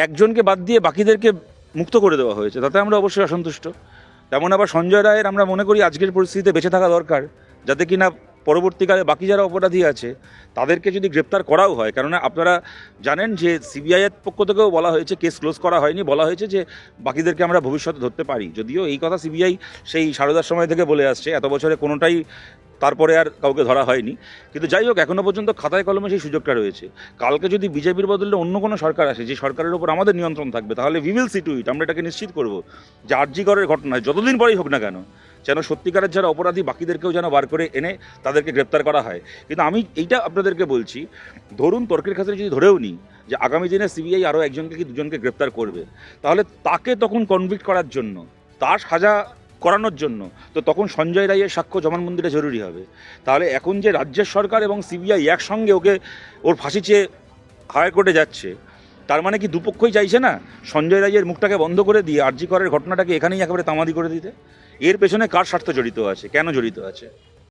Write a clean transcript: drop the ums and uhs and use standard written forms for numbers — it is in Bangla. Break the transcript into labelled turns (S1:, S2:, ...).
S1: একজনকে বাদ দিয়ে বাকিদেরকে মুক্ত করে দেওয়া হয়েছে, তাতে আমরা অবশ্যই অসন্তুষ্ট। তেমন আবার সঞ্জয় রায়ের আমরা মনে করি আজকের পরিস্থিতিতে বেঁচে থাকা দরকার, যাতে কিনা পরবর্তীকালে বাকি যারা অপরাধী আছে তাদেরকে যদি গ্রেপ্তার করাও হয়। কেননা আপনারা জানেন যে সিবিআইয়ের পক্ষ থেকেও বলা হয়েছে কেস ক্লোজ করা হয়নি, বলা হয়েছে যে বাকিদেরকে আমরা ভবিষ্যতে ধরতে পারি। যদিও এই কথা সিবিআই সেই সারদার সময় থেকে বলে আসছে, এত বছরে কোনোটাই তারপরে আর কাউকে ধরা হয়নি। কিন্তু যাই হোক, এখনও পর্যন্ত খাতায় কলমে সেই সুযোগটা রয়েছে। কালকে যদি বিজেপির বদলে অন্য কোনো সরকার আসে, যে সরকারের উপর আমাদের নিয়ন্ত্রণ থাকবে, তাহলে উই উইল সি টু ইট, আমরা এটাকে নিশ্চিত করব যে আরজি করের ঘটনায় যতদিন পরেই হোক না কেন, যেন সত্যিকারের যারা অপরাধী বাকিদেরকেও যেন বার করে এনে তাদেরকে গ্রেপ্তার করা হয়। কিন্তু আমি এইটা আপনাদেরকে বলছি, ধরুন তর্কের ক্ষেত্রে যদি ধরেও নিই যে আগামী দিনে সিবিআই আরও একজনকে কি দুজনকে গ্রেপ্তার করবে, তাহলে তাকে তখন কনভিক্ট করার জন্য, তার সাজা করানোর জন্য তো তখন সঞ্জয় রায়ের সাক্ষ্য জবানবন্দিটা জরুরি হবে। তাহলে এখন যে রাজ্যের সরকার এবং সিবিআই একসঙ্গে ওর ফাঁসি চেয়ে হাইকোর্টে যাচ্ছে, তার মানে কি দুপক্ষই চাইছে না সঞ্জয় রায়ের মুখটাকে বন্ধ করে দিয়ে আরজি করের ঘটনাটাকে এখানেই একেবারে তামাদি করে দিতে? এর পেছনে কার স্বার্থ জড়িত আছে, কেন জড়িত আছে?